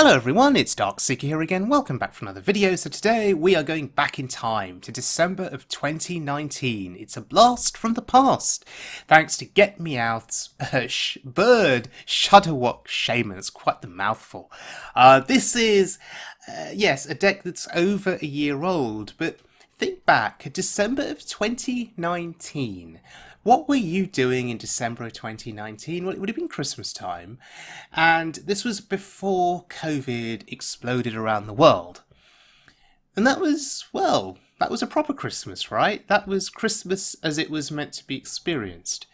Hello everyone, it's Darkseeker here again. Welcome back for another video. So today we are going back in time to December of 2019. It's a blast from the past, thanks to GetMeowth's Bird Shaman. It's quite the mouthful. This is, yes, a deck that's over a year old, but think back, December of 2019. What were you doing in December of 2019? Well, it would have been Christmas time, and this was before COVID exploded around the world. And that was, well, that was a proper Christmas, right? That was Christmas as it was meant to be experienced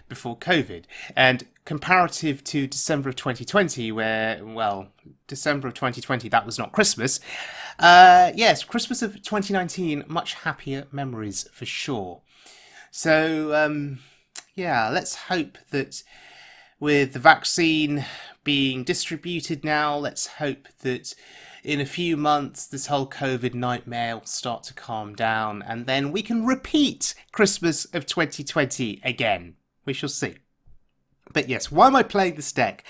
before COVID. And comparative to December of 2020, where, well, December of 2020, that was not Christmas. Yes, Christmas of 2019, much happier memories for sure. So, yeah, let's hope that with the vaccine being distributed now, let's hope that in a few months this whole COVID nightmare will start to calm down and then we can repeat Christmas of 2020 again. We shall see. But yes, why am I playing this deck?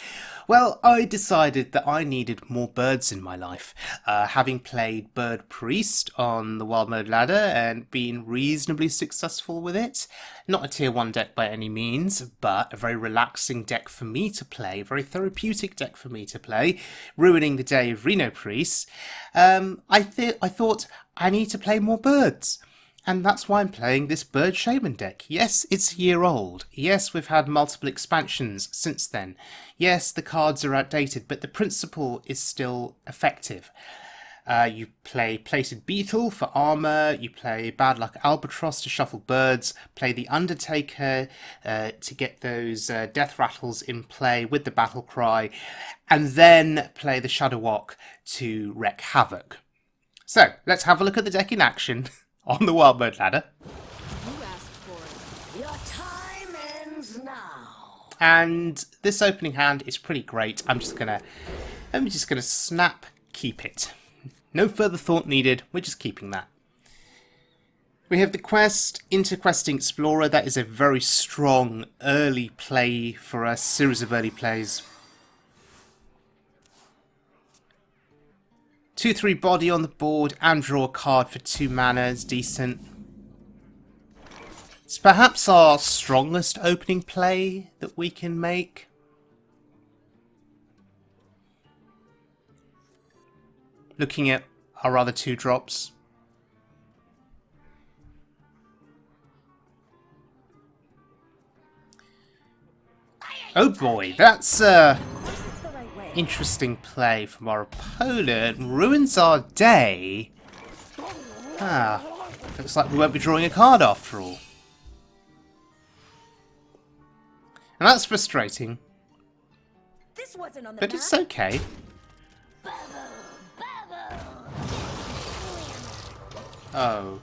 Well, I decided that I needed more birds in my life. Having played Bird Priest on the Wild Mode ladder and been reasonably successful with it. Not a tier 1 deck by any means, but a very relaxing deck for me to play, a very therapeutic deck for me to play, ruining the day of Reno Priest. I thought I need to play more birds. And that's why I'm playing this Bird Shaman deck. Yes, it's a year old. Yes, we've had multiple expansions since then. Yes, the cards are outdated, but the principle is still effective. You play Plated Beetle for armor, you play Bad Luck Albatross to shuffle birds, play the Undertaker to get those death rattles in play with the battle cry, and then play the Shudderwock to wreak havoc. So, let's have a look at the deck in action. On the Wild Mode ladder. You asked for it. Your time ends now. And this opening hand is pretty great. I'm just gonna snap keep it. No further thought needed, we're just keeping that. We have the quest, Interquesting Explorer. That is a very strong early play for us, series of early plays. 2/3 body on the board and draw a card for 2 mana is decent. It's perhaps our strongest opening play that we can make. Looking at our other 2 drops. Oh boy, that's interesting play from our opponent. Ruins our day. Looks like we won't be drawing a card after all. And that's frustrating. This wasn't on the But it's okay. Oh.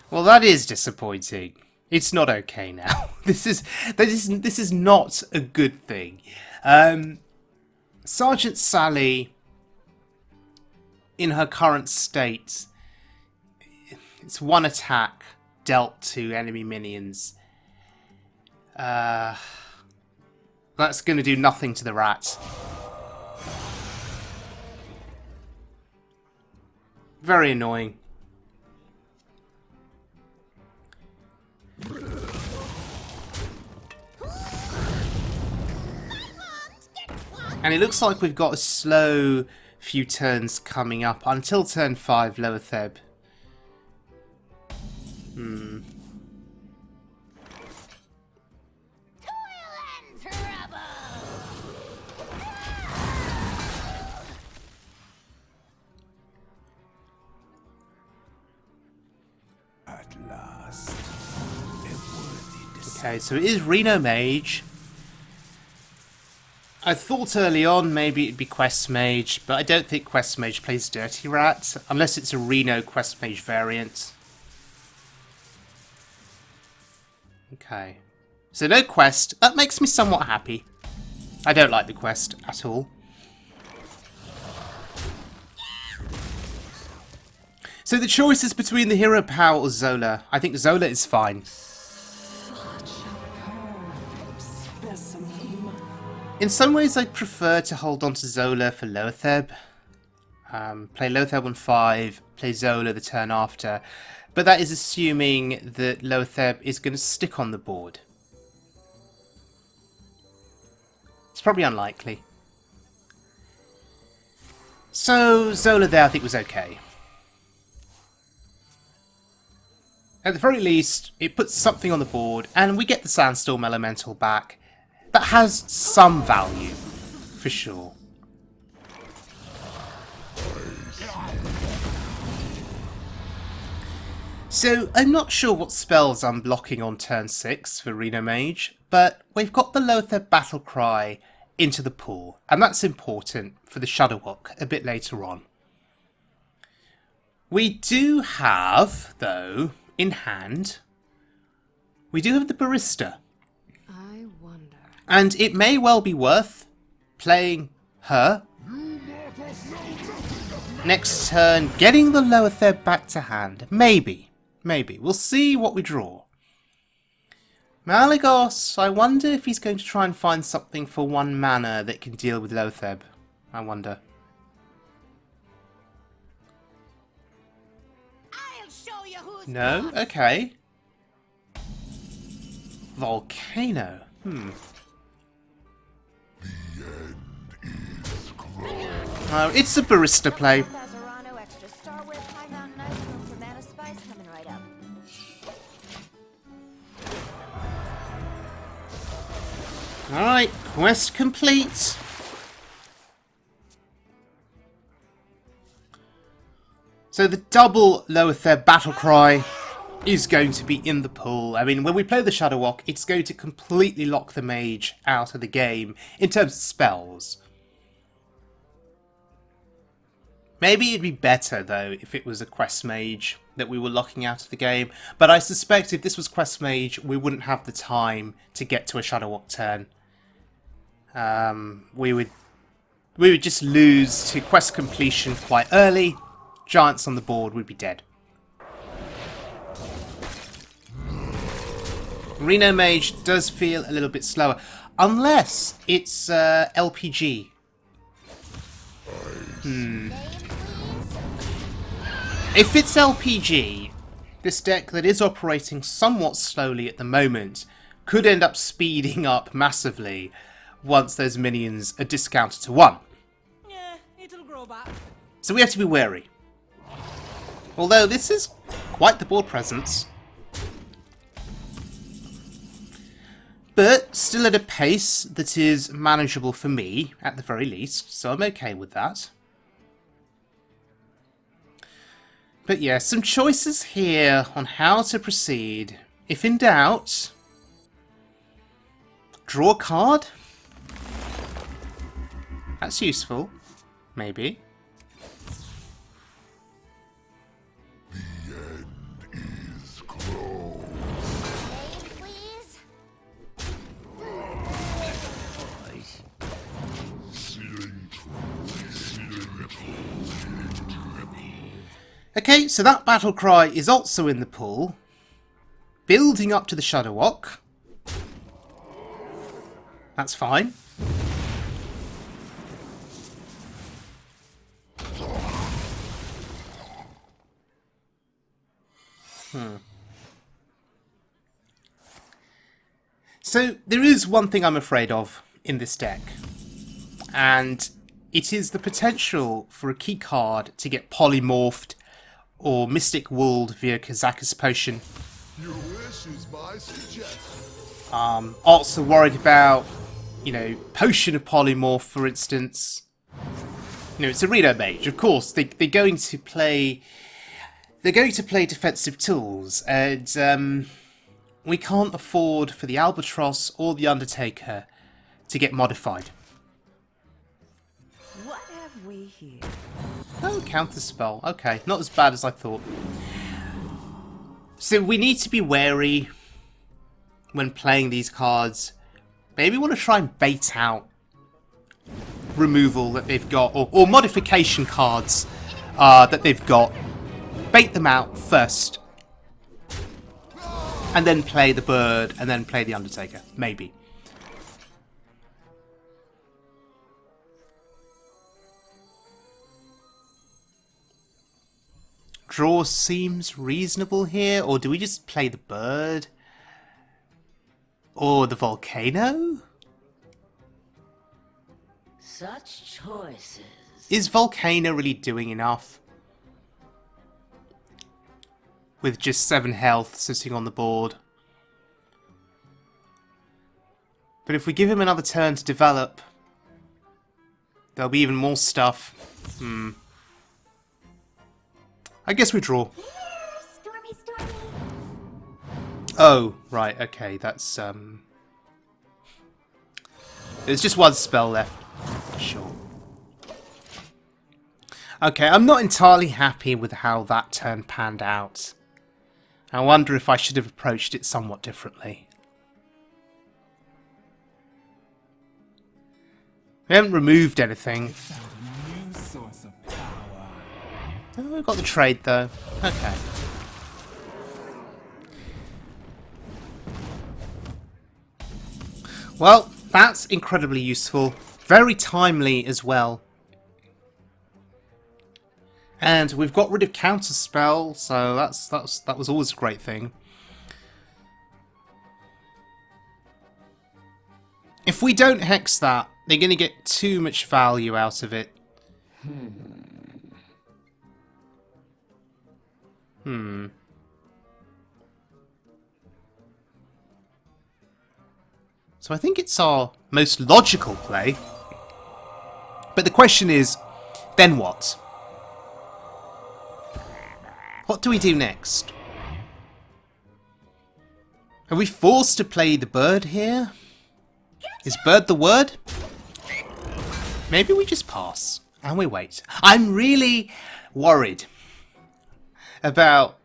Well, that is disappointing. It's not okay now. This is not a good thing. Sergeant Sally, in her current state, it's 1 attack dealt to enemy minions. That's going to do nothing to the rat. Very annoying. And it looks like we've got a slow few turns coming up until turn 5, Lower Theb. At last, Okay, so it is Reno Mage. I thought early on maybe it'd be Quest Mage, but I don't think Quest Mage plays Dirty Rat, unless it's a Reno Quest Mage variant. Okay. So no quest. That makes me somewhat happy. I don't like the quest at all. So the choice is between the Hero Power or Zola. I think Zola is fine. In some ways, I'd prefer to hold on to Zola for Lower Theb. Play Lotheb on 5, play Zola the turn after. But that is assuming that Lotheb is going to stick on the board. It's probably unlikely. So Zola there I think was okay. At the very least, it puts something on the board, and we get the Sandstorm Elemental back. That has some value, for sure. So, I'm not sure what spells I'm blocking on turn 6 for Reno Mage, but we've got the Lotheb Battle Cry into the pool, and that's important for the Shudderwock a bit later on. We do have, though, in hand, we do have the Barista. I wonder. And it may well be worth playing her. Next turn, getting the Lotheb back to hand. Maybe. Maybe. We'll see what we draw. Malygos, I wonder if he's going to try and find something for 1 mana that can deal with Lotheb. I wonder. I'll show you who's No? Okay. Volcano. Oh, it's a Barista play. Alright, quest complete. So the double Lotheb Battle Cry is going to be in the pool. I mean, when we play the Shudderwock, it's going to completely lock the mage out of the game in terms of spells. Maybe it'd be better, though, if it was a Quest Mage that we were locking out of the game. But I suspect if this was Quest Mage, we wouldn't have the time to get to a Shudderwock turn. We would just lose to quest completion quite early. Giants on the board would be dead. Reno Mage does feel a little bit slower. Unless it's LPG. If it's LPG, this deck that is operating somewhat slowly at the moment could end up speeding up massively once those minions are discounted to 1. Yeah, it'll grow back. So we have to be wary. Although this is quite the board presence. But still at a pace that is manageable for me, at the very least, so I'm okay with that. But yeah, some choices here on how to proceed. If in doubt, draw a card. That's useful. Maybe. The end is close. Okay, so that Battle Cry is also in the pool. Building up to the Shudderwock. That's fine. So, there is one thing I'm afraid of in this deck. And it is the potential for a key card to get polymorphed or Mystic Wooled via Kazakus Potion. Your wish is my suggestion. Also worried about, you know, Potion of Polymorph, for instance. You know, it's a Reno Mage, of course. They're going to play defensive tools, and we can't afford for the Albatross or the Undertaker to get modified. What have we here? Oh, counter spell. Okay, not as bad as I thought. So we need to be wary when playing these cards. Maybe want to try and bait out removal that they've got, or modification cards that they've got. Bait them out first. And then play the Bird, and then play the Undertaker. Maybe. draw seems reasonable here, or do we just play the bird? Or the volcano? Such choices. Is volcano really doing enough? With just 7 health sitting on the board. But if we give him another turn to develop, there'll be even more stuff. I guess we draw. Stormy, stormy. Oh, right, okay, that's, there's just one spell left. Sure. Okay, I'm not entirely happy with how that turn panned out. I wonder if I should have approached it somewhat differently. We haven't removed anything. Oh, we got the trade though. Okay. Well, that's incredibly useful. Very timely as well. And we've got rid of counterspell, so that was always a great thing. If we don't hex that, they're going to get too much value out of it. So I think it's our most logical play. But the question is, then what? What do we do next? Are we forced to play the bird here? Is bird the word? Maybe we just pass and we wait. I'm really worried about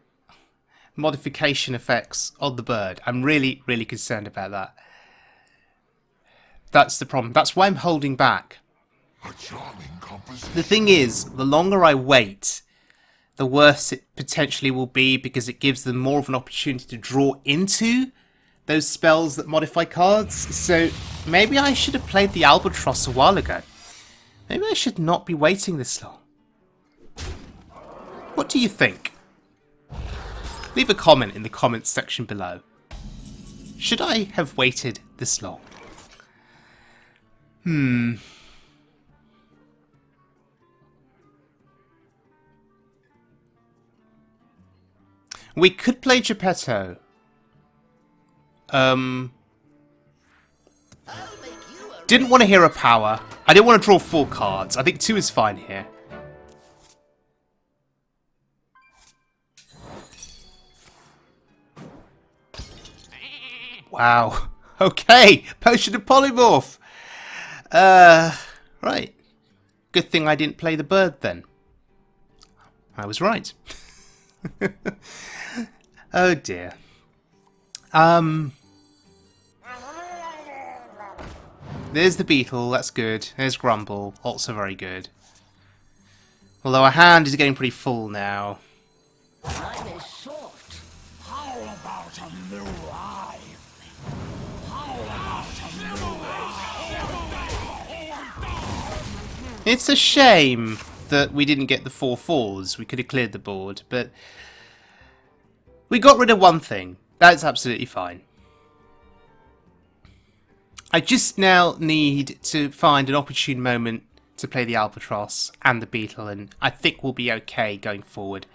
modification effects on the bird. I'm really, really concerned about that. That's the problem. That's why I'm holding back. A charming composition. The thing is, the longer I wait, the worse it potentially will be, because it gives them more of an opportunity to draw into those spells that modify cards. So maybe I should have played the Albatross a while ago. Maybe I should not be waiting this long. What do you think? Leave a comment in the comments section below. Should I have waited this long? We could play Geppetto. Didn't want to hear a power. I didn't want to draw 4 cards. I think 2 is fine here. Wow. Okay. Potion of Polymorph. Right. Good thing I didn't play the bird then. I was right. Oh dear. There's the beetle, that's good. There's Grumble, also very good. Although our hand is getting pretty full now. Time is short. How about a new life? How about a new life? It's a shame that we didn't get the 4/4s. We could have cleared the board, but we got rid of one thing. That's absolutely fine. I just now need to find an opportune moment to play the Albatross and the Beetle, and I think we'll be okay going forward.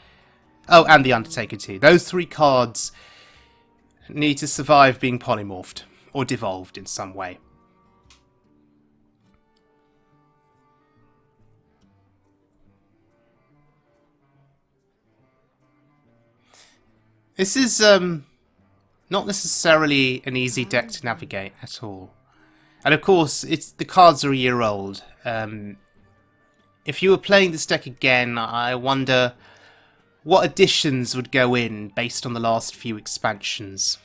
Oh, and the Undertaker too. Those 3 cards need to survive being polymorphed or devolved in some way. This is not necessarily an easy deck to navigate at all. And of course, the cards are a year old. If you were playing this deck again, I wonder what additions would go in based on the last few expansions.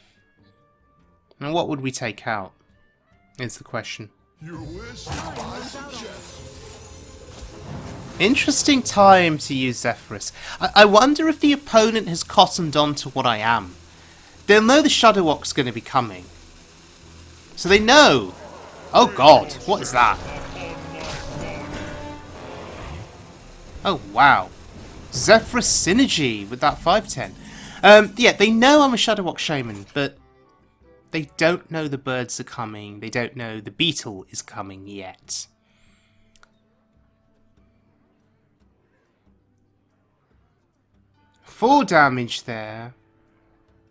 And what would we take out, is the question. Your wish is my suggestion. Interesting time to use Zephyrus. I wonder if the opponent has cottoned on to what I am. They'll know the Shudderwock's going to be coming. So they know. Oh god, what is that? Oh wow. Zephyrus synergy with that 5/10. Yeah, they know I'm a Shudderwock Shaman, but they don't know the birds are coming. They don't know the beetle is coming yet. Four damage there.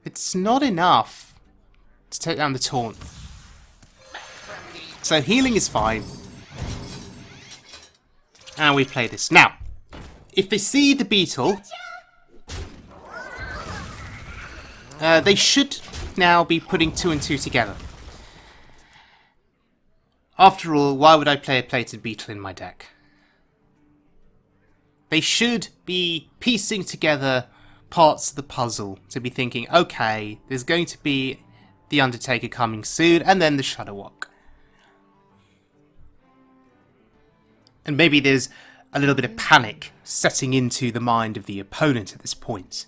It's not enough to take down the taunt. So healing is fine. And we play this. Now, if they see the beetle, they should now be putting 2 and 2 together. After all, why would I play a plated beetle in my deck? They should be piecing together parts of the puzzle to be thinking, okay, there's going to be the Undertaker coming soon, and then the Shudderwock. And maybe there's a little bit of panic setting into the mind of the opponent at this point.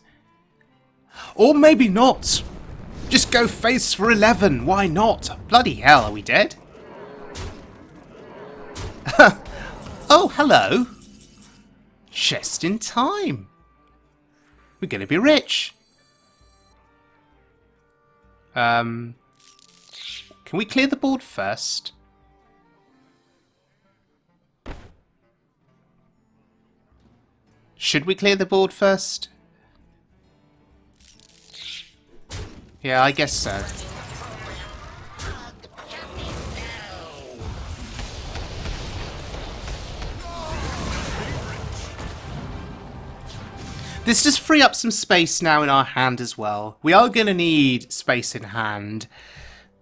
Or maybe not. Just go face for 11, why not? Bloody hell, are we dead? Oh, hello. Just in time. We're gonna be rich. Can we clear the board first? Should we clear the board first? Yeah, I guess so. This does free up some space now in our hand as well. We are going to need space in hand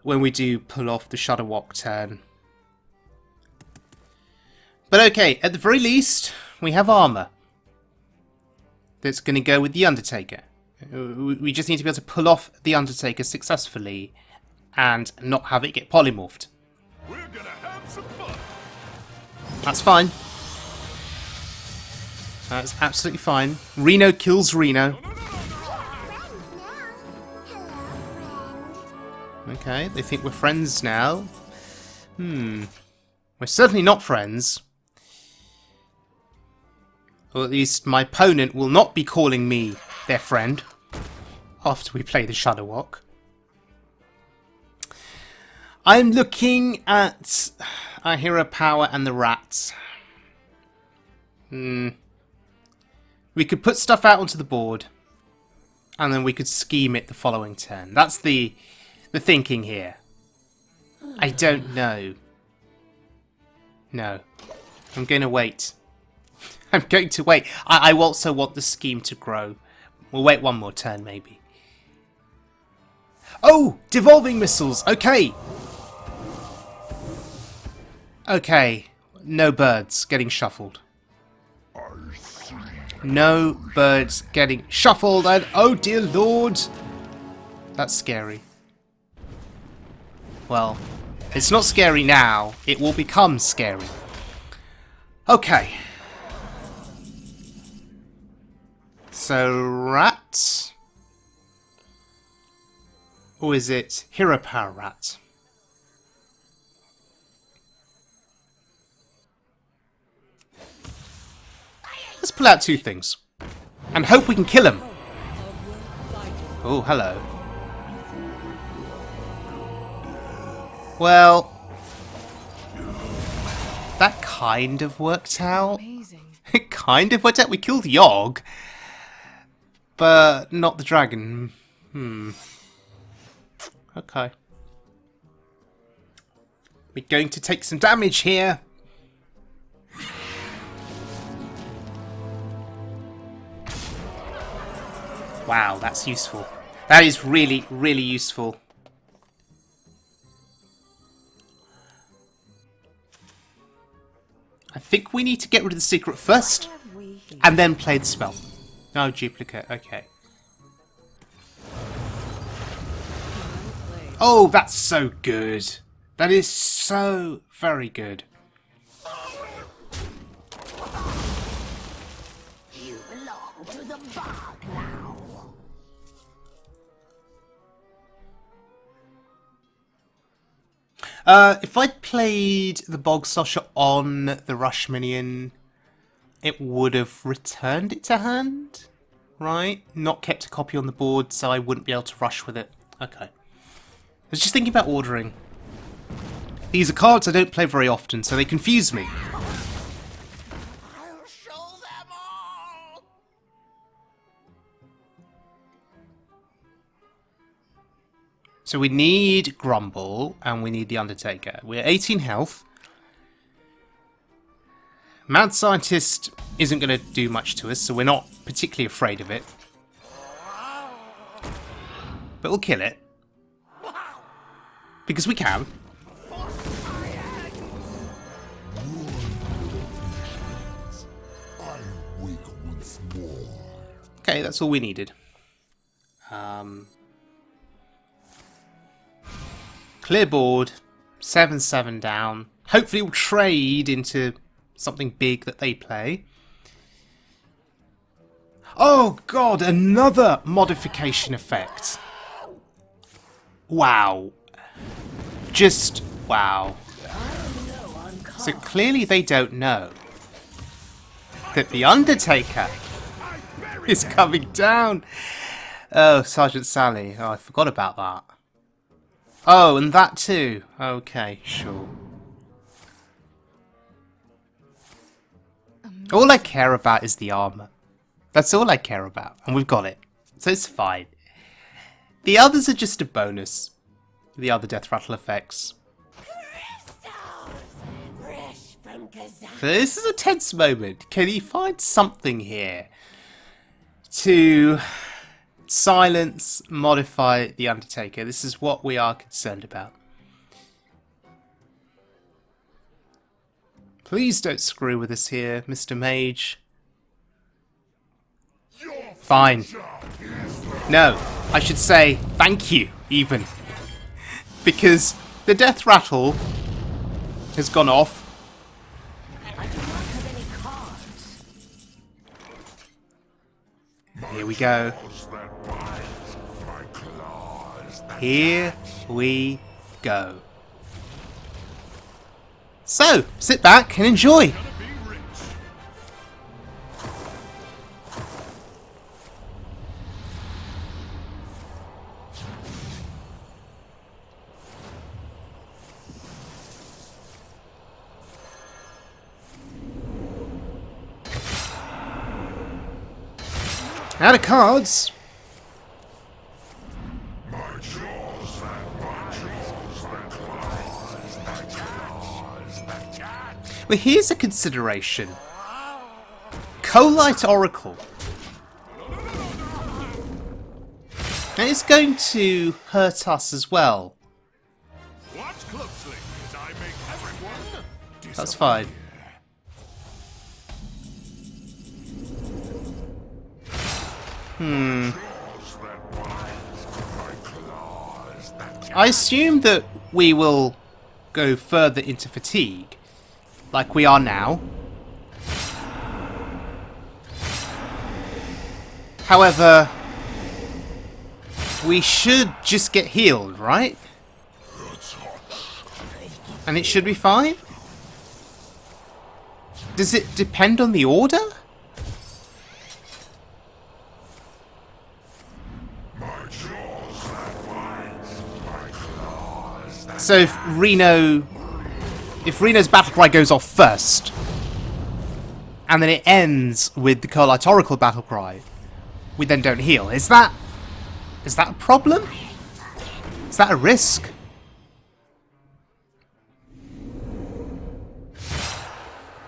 when we do pull off the Shudderwock turn. But okay, at the very least, we have armour that's going to go with the Undertaker. We just need to be able to pull off the Undertaker successfully and not have it get polymorphed. We're gonna have some fun. That's fine. That's absolutely fine. Reno kills Reno. Okay, they think we're friends now. We're certainly not friends. Or at least my opponent will not be calling me their friend after we play the Shudderwock. I'm looking at our hero power and the rats. We could put stuff out onto the board, and then we could scheme it the following turn. That's the thinking here. I don't know. No. I'm going to wait. I'm going to wait. I also want the scheme to grow. We'll wait one more turn, maybe. Oh! Devolving missiles! Okay! Okay. No birds getting shuffled. No birds getting shuffled, and oh dear lord! That's scary. Well, it's not scary now. It will become scary. Okay. So, rat? Or is it hero power rat? Let's pull out 2 things. And hope we can kill him. Oh, hello. Well, that kind of worked out. It kind of worked out. We killed Yogg. But not the dragon. Okay. We're going to take some damage here. Wow, that's useful. That is really, really useful. I think we need to get rid of the secret first, and then play the spell. No duplicate, okay. Oh, that's so good. That is so very good. You belong to the bog now. If I'd played the Bog Sosher on the Rush minion, it would have returned it to hand, right? Not kept a copy on the board, so I wouldn't be able to rush with it. Okay. I was just thinking about ordering. These are cards I don't play very often, so they confuse me. I'll show them all. So we need Grumble, and we need the Undertaker. We're 18 health. Mad Scientist isn't going to do much to us, so we're not particularly afraid of it. But we'll kill it. Because we can. Okay, that's all we needed. Clear board. 7-7 down. Hopefully we'll trade into something big that they play. Oh god, another modification effect. Wow. Just wow. So clearly they don't know that the Undertaker is coming down. Oh, Sergeant Sally. Oh, I forgot about that. Oh, and that too. Okay, sure. All I care about is the armor. That's all I care about. And we've got it. So it's fine. The others are just a bonus. The other death rattle effects. So this is a tense moment. Can he find something here to silence, modify the Undertaker? This is what we are concerned about. Please don't screw with us here, Mr. Mage. Fine. No, I should say thank you, even. Because the death rattle has gone off. I do not have any cards. Here we go. Here we go. So, sit back and enjoy. Out of cards. Well, here's a consideration. Colite Oracle. Now, it's going to hurt us as well. Watch closely as I make everyone That's fine. I assume that we will go further into fatigue, like we are now. However, we should just get healed, right? And it should be fine? Does it depend on the order? So if Reno's Battlecry goes off first, and then it ends with the Colite Oracle Battlecry, we then don't heal. Is that a problem? Is that a risk?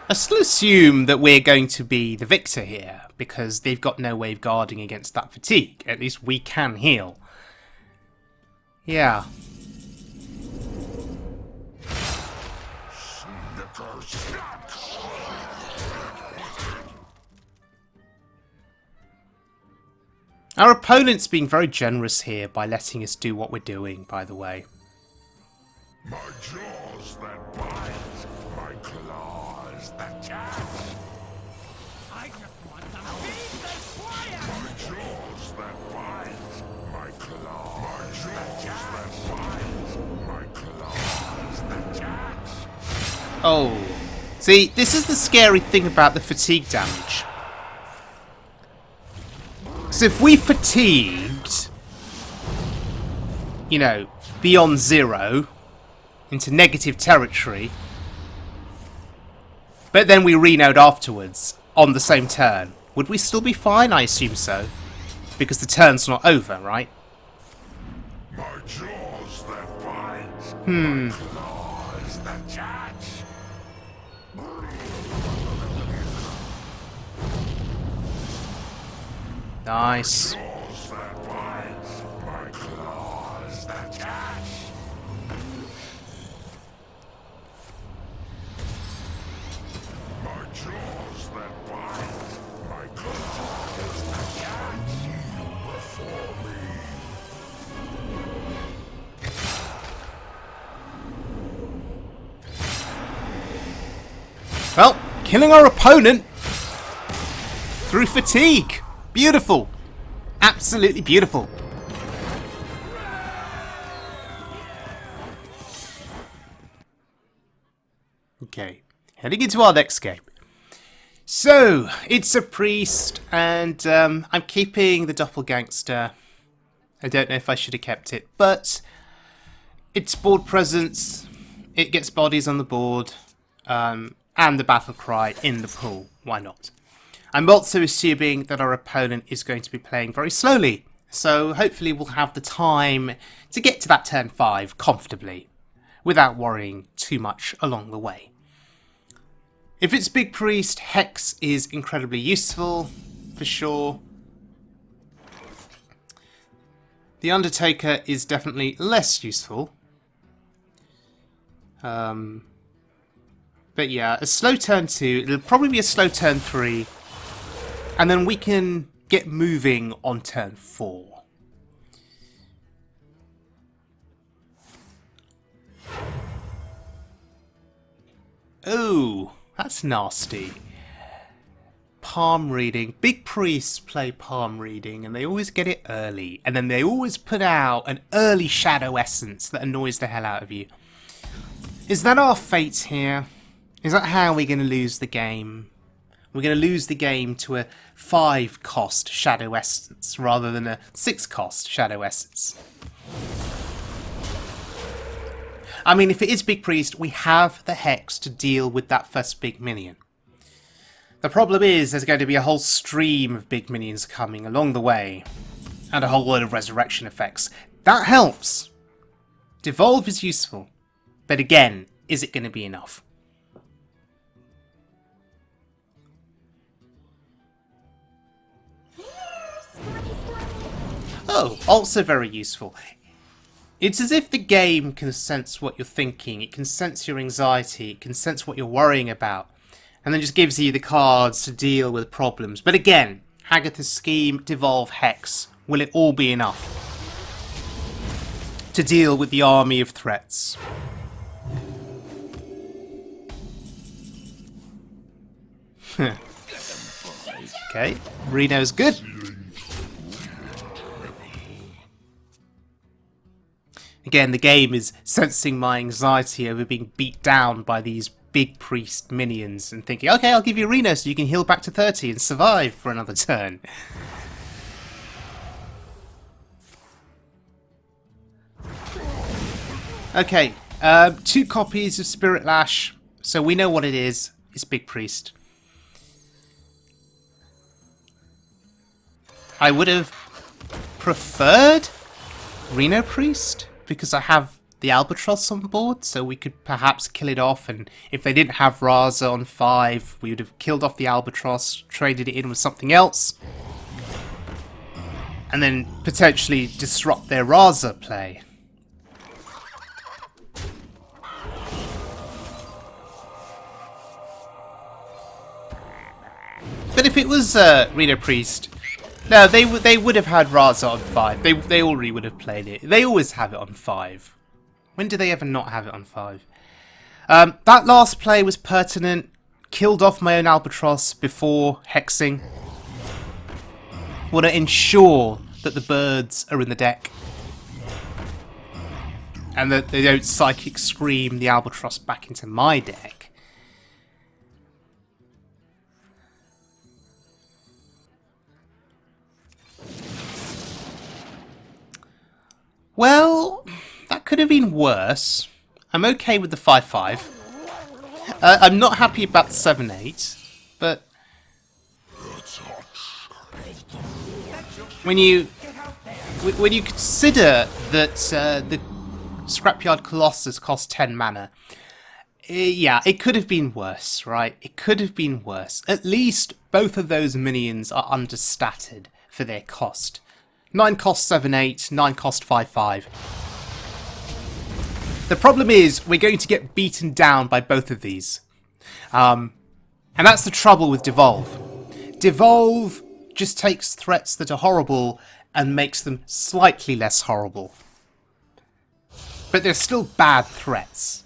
I still assume that we're going to be the victor here, because they've got no way of guarding against that fatigue. At least we can heal. Yeah. Our opponent's being very generous here by letting us do what we're doing, by the way. my jaws that bite, my claws that catch. I just want some peace and quiet. My jaws that bite, my claws that catch. My claws that catch. Oh, See, this is the scary thing about the fatigue damage. So if we fatigued, you know, beyond 0 into negative territory, but then we Reno'd afterwards on the same turn, would we still be fine? I assume so. Because the turn's not over, right? My jaws that bite. My claws that catch. Nice. Jaws that bite. My claws that catch. My jaws that bite. My claws that catch. Before me. Well, killing our opponent through fatigue. Beautiful. Absolutely beautiful. Okay, heading into our next game. So, it's a priest, and I'm keeping the doppelgangster. I don't know if I should have kept it, but it's board presence, it gets bodies on the board, and the battle cry in the pool. Why not? I'm also assuming that our opponent is going to be playing very slowly, so hopefully we'll have the time to get to that turn 5 comfortably, without worrying too much along the way. If it's Big Priest, Hex is incredibly useful, for sure. The Undertaker is definitely less useful. But yeah, a slow turn 2, it'll probably be a slow turn 3, and then we can get moving on turn 4. Oh, that's nasty. Palm reading. Big priests play palm reading, and they always get it early. And then they always put out an early shadow essence that annoys the hell out of you. Is that our fate here? Is that how we're going to lose the game? We're going to lose the game to a 5-cost shadow essence rather than a 6-cost shadow essence. I mean, if it is Big Priest, we have the Hex to deal with that first big minion. The problem is there's going to be a whole stream of big minions coming along the way, and a whole load of resurrection effects. That helps. Devolve is useful, but again, is it going to be enough? Oh, also very useful. It's as if the game can sense what you're thinking, it can sense your anxiety, it can sense what you're worrying about, and then just gives you the cards to deal with problems. But again, Hagatha's Scheme, Devolve, Hex, will it all be enough to deal with the army of threats? Okay, Reno's good. Again, the game is sensing my anxiety over being beat down by these big priest minions and thinking, okay, I'll give you Reno so you can heal back to 30 and survive for another turn. Okay, 2 copies of Spirit Lash, so we know what it is. It's Big Priest. I would have preferred Reno Priest, because I have the Albatross on board, so we could perhaps kill it off, and if they didn't have Raza on 5, we would have killed off the Albatross, traded it in with something else, and then potentially disrupt their Raza play. But if it was Reno Priest, no, they would have had Raza on 5. They already would have played it. They always have it on 5. When do they ever not have it on 5? That last play was pertinent. Killed off my own Albatross before hexing. Want to ensure that the birds are in the deck. And that they don't Psychic Scream the Albatross back into my deck. Well, that could have been worse. I'm okay with the 5-5. I'm not happy about the 7-8, but when you consider that the Scrapyard Colossus cost 10 mana, yeah, it could have been worse, right? It could have been worse. At least both of those minions are understated for their cost. 9 cost 7-8, 9 cost 5-5. The problem is we're going to get beaten down by both of these. And that's the trouble with Devolve. Devolve just takes threats that are horrible and makes them slightly less horrible. But they're still bad threats.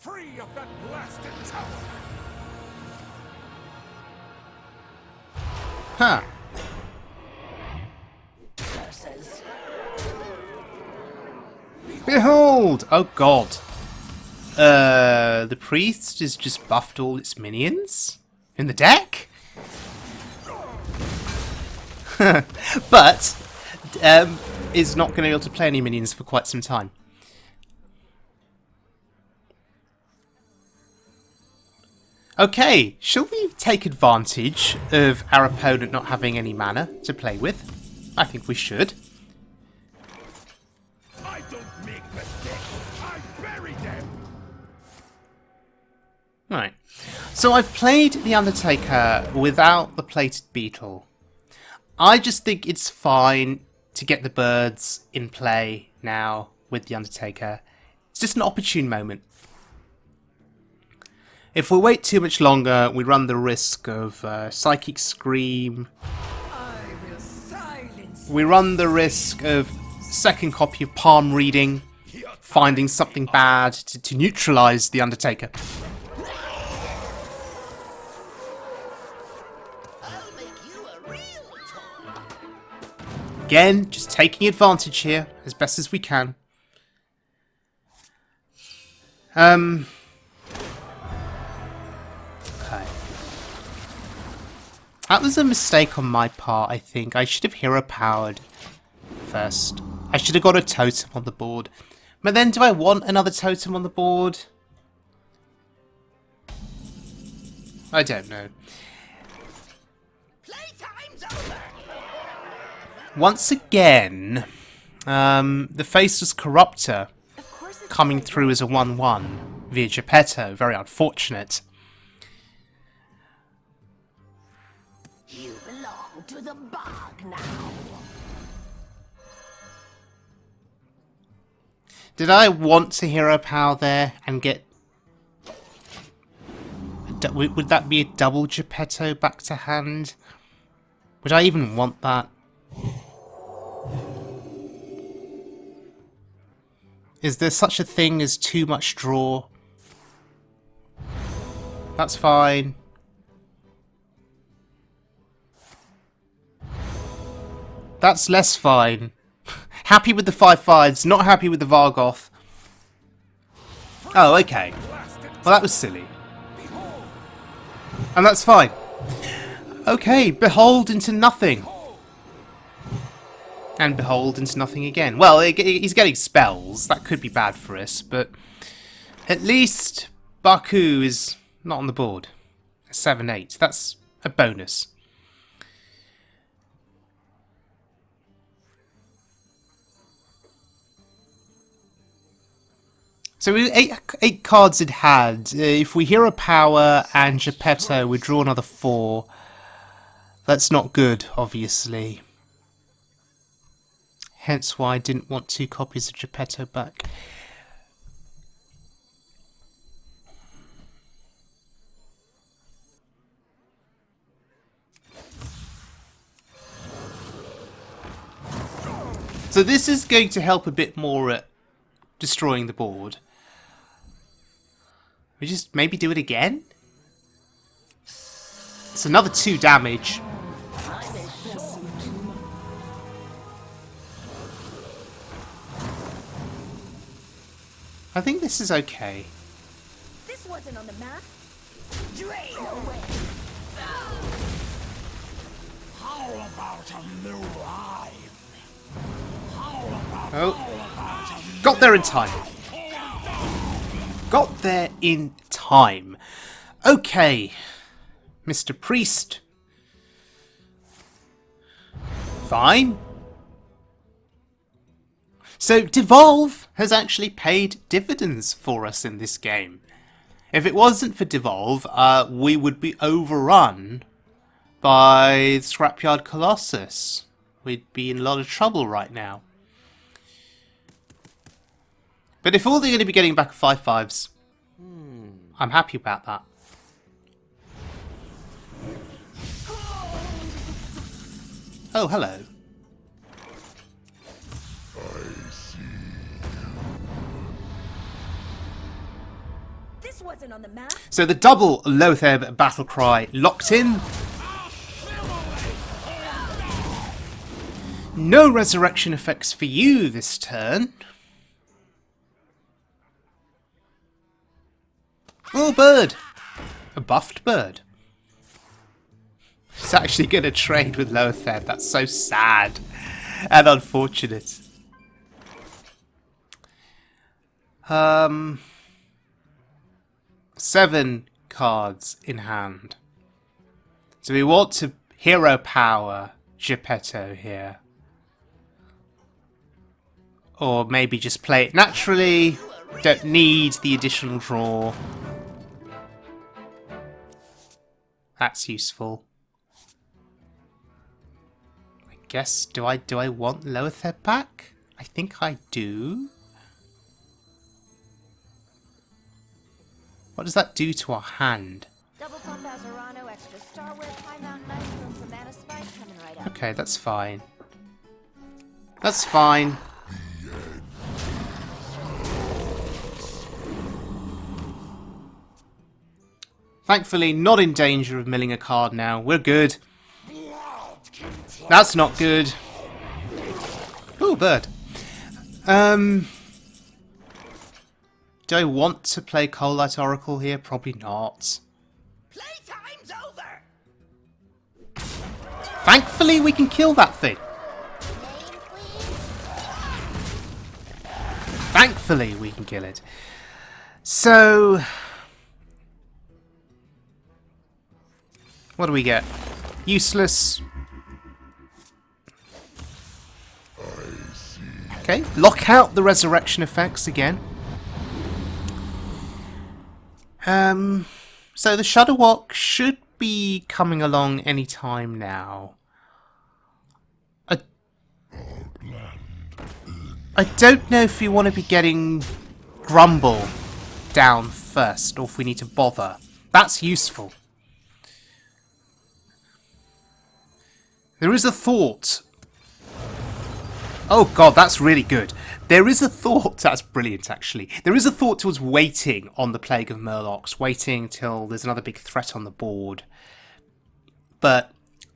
Free of that blasted tower. Huh. Curses. Behold! Oh god. The priest has just buffed all its minions in the deck? But is not going to be able to play any minions for quite some time. Okay, shall we take advantage of our opponent not having any mana to play with? I think we should. I don't make mistakes. I bury them. Right. So I've played the Undertaker without the Plated Beetle. I just think it's fine to get the birds in play now with the Undertaker. It's just an opportune moment. If we wait too much longer, we run the risk of Psychic Scream. I will silence. We run the risk of second copy of Palm Reading, finding something bad to neutralise the Undertaker. I'll make you a real toy. Again, just taking advantage here as best as we can. Okay. That was a mistake on my part, I think. I should have hero powered first. I should have got a totem on the board. But then, do I want another totem on the board? I don't know. Playtime's over. Once again, the Faceless Corruptor coming through as a 1-1 via Geppetto. Very unfortunate. You belong to the bog now. Did I want to hero power there and get... Would that be a double Geppetto back to hand? Would I even want that? Is there such a thing as too much draw? That's fine. That's less fine. Happy with the 5/5s, not happy with the Vargoth. Oh, okay. Well, that was silly. And that's fine. Okay, behold into nothing. And behold into nothing again. Well, he's getting spells. That could be bad for us, but at least Baku is not on the board. 7-8. That's a bonus. So with eight cards it had. If we hero power and Geppetto, we draw another 4. That's not good, obviously. Hence why I didn't want 2 copies of Geppetto back. So this is going to help a bit more at destroying the board. We just maybe do it again? It's another 2 damage. I think this is okay. This wasn't on the map. Drain away. How about a new rhyme? Oh. Got there in time. Got there in time. Okay. Mr. Priest. Fine. So, Devolve has actually paid dividends for us in this game. If it wasn't for Devolve, we would be overrun by Scrapyard Colossus. We'd be in a lot of trouble right now. But if all they're going to be getting back 5/5s, I'm happy about that. Oh, hello. This wasn't on the map. So the double Lotheb battle cry locked in. No resurrection effects for you this turn. Oh, bird. A buffed bird. He's actually going to trade with Lotheb. That's so sad and unfortunate. 7 cards in hand. So we want to hero power Geppetto here. Or maybe just play it naturally. Don't need the additional draw. That's useful. I guess, do I want Lotheb back? I think I do. What does that do to our hand? Double pump as a Reno, extra starware, High Mountain Ice, room for mana spike coming right up. Okay, that's fine. That's fine. Thankfully, not in danger of milling a card now. We're good. That's not good. Ooh, bird. Do I want to play Coalite Oracle here? Probably not. Playtime's over. Thankfully, we can kill that thing. Thankfully, we can kill it. So, what do we get? Useless. Okay, lock out the resurrection effects again. So the Shudderwock should be coming along any time now. I don't know if we want to be getting Grumble down first, or if we need to bother. That's useful. There is a thought. Oh god, that's really good. There is a thought, that's brilliant actually. There is a thought towards waiting on the Plague of Murlocs, waiting till there's another big threat on the board. But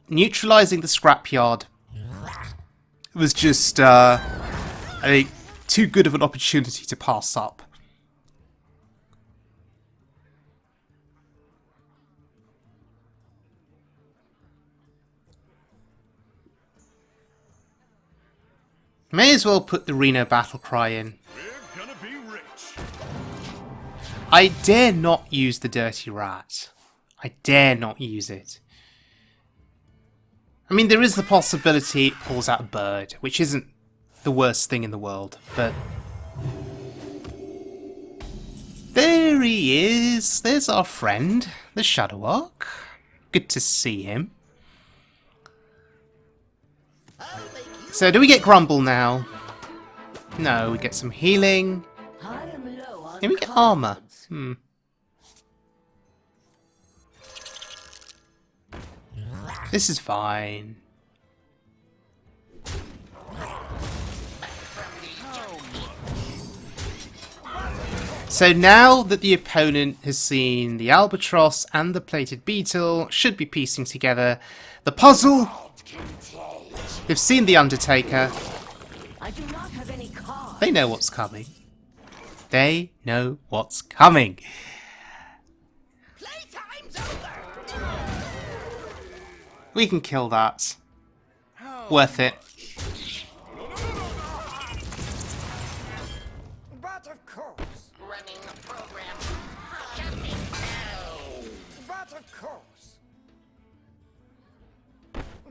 neutralising the Scrapyard was just, I think, too good of an opportunity to pass up. May as well put the Reno battle cry in. We're gonna be rich. I dare not use the Dirty Rat. I dare not use it. I mean, there is the possibility it pulls out a bird, which isn't the worst thing in the world, but... There he is. There's our friend, the Shudderwock. Good to see him. So, do we get Grumble now? No, we get some healing. I am low on Then we get armor. This is fine. So now that the opponent has seen the Albatross and the Plated Beetle, should be piecing together the puzzle. They've seen the Undertaker. I do not have any cards. They know what's coming. They know what's coming. Playtime's over. We can kill that. Worth it.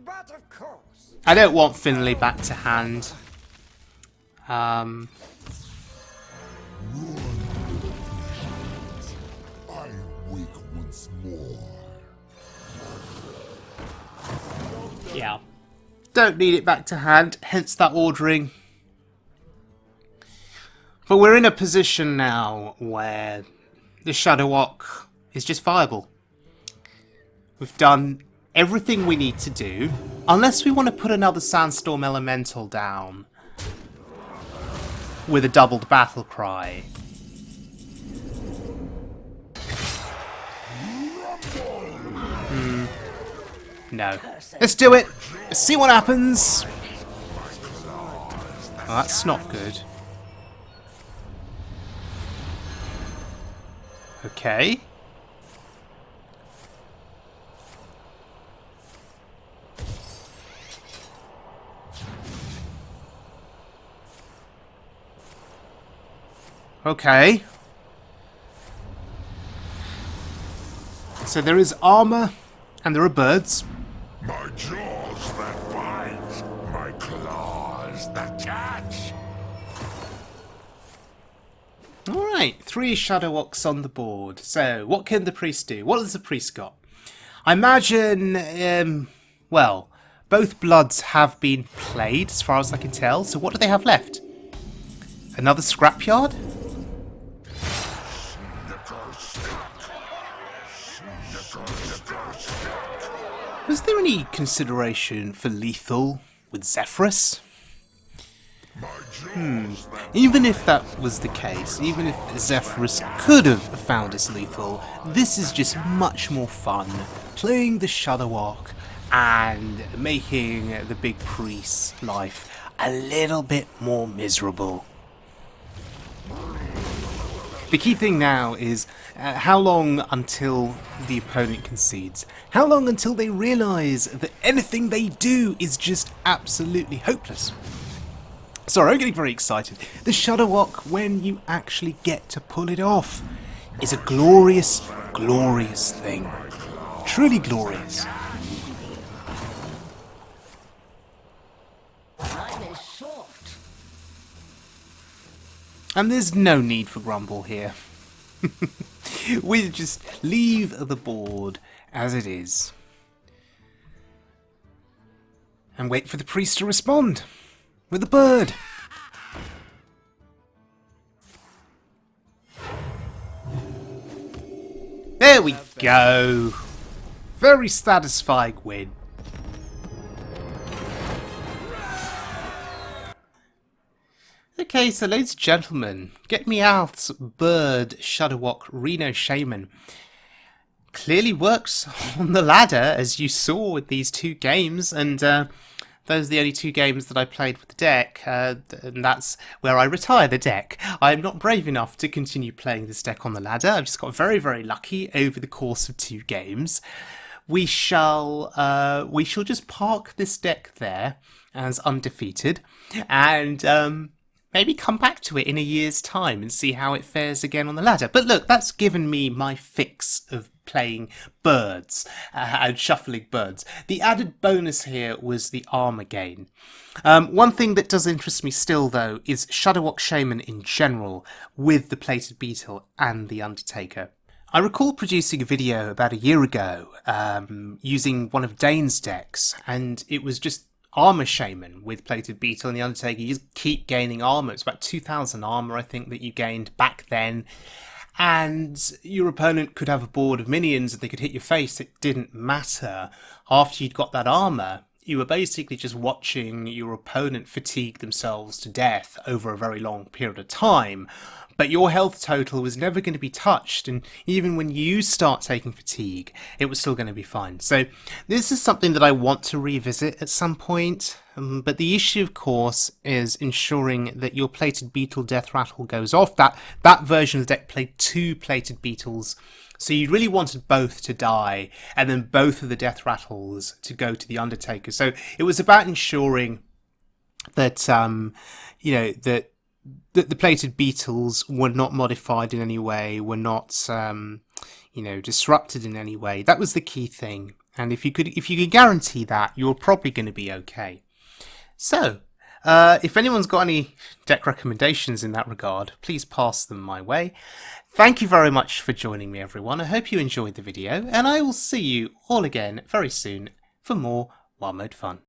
But of course. I don't want Finley back to hand. I wake once more. Yeah. Don't need it back to hand, hence that ordering. But we're in a position now where the Shudderwock is just viable. We've done everything we need to do, unless we want to put another Sandstorm Elemental down with a doubled battle cry. No. Let's do it! Let's see what happens! Oh, that's not good. Okay. Okay. So there is armor, and there are birds. My jaws that bite, my claws that catch. Alright, 3 Shudderwocks on the board. So, what can the priest do? What has the priest got? I imagine, well, both bloods have been played, as far as I can tell. So what do they have left? Another scrapyard? Was there any consideration for lethal with Zephyrus? Even if that was the case, even if Zephyrus could have found us lethal, this is just much more fun. Playing the Shudderwock and making the big priest's life a little bit more miserable. The key thing now is how long until the opponent concedes? How long until they realise that anything they do is just absolutely hopeless? Sorry, I'm getting very excited. The Shudderwock, when you actually get to pull it off, is a glorious, glorious thing. Truly glorious. Time is short. And there's no need for grumble here. We just leave the board as it is. And wait for the priest to respond. With a bird. There we go. Very satisfying win. Okay, so ladies and gentlemen, GetMeowth's Bird Shudderwock Reno Shaman clearly works on the ladder, as you saw with these 2 games, and those are the only 2 games that I played with the deck, and that's where I retire the deck. I'm not brave enough to continue playing this deck on the ladder. I've just got very, very lucky over the course of 2 games. We shall just park this deck there as undefeated, and maybe come back to it in a year's time and see how it fares again on the ladder. But look, that's given me my fix of playing birds and shuffling birds. The added bonus here was the armor gain. One thing that does interest me still, though, is Shudderwock Shaman in general with the Plated Beetle and the Undertaker. I recall producing a video about a year ago using one of Dane's decks, and it was just Armor Shaman with Plated Beetle and the Undertaker. You just keep gaining armor. It's about 2,000 armor, I think, that you gained back then. And your opponent could have a board of minions and they could hit your face. It didn't matter. After you'd got that armor, you were basically just watching your opponent fatigue themselves to death over a very long period of time. But your health total was never going to be touched, and even when you start taking fatigue, it was still going to be fine. So this is something that I want to revisit at some point, but the issue, of course, is ensuring that your Plated Beetle Death Rattle goes off. That version of the deck played 2 Plated Beetles, so you really wanted both to die, and then both of the Death Rattles to go to the Undertaker. So it was about ensuring that, that the Plated Beetles were not modified in any way, were not, disrupted in any way. That was the key thing. And if you could guarantee that, you're probably going to be okay. So, if anyone's got any deck recommendations in that regard, please pass them my way. Thank you very much for joining me, everyone. I hope you enjoyed the video, and I will see you all again very soon for more Wild Mode fun.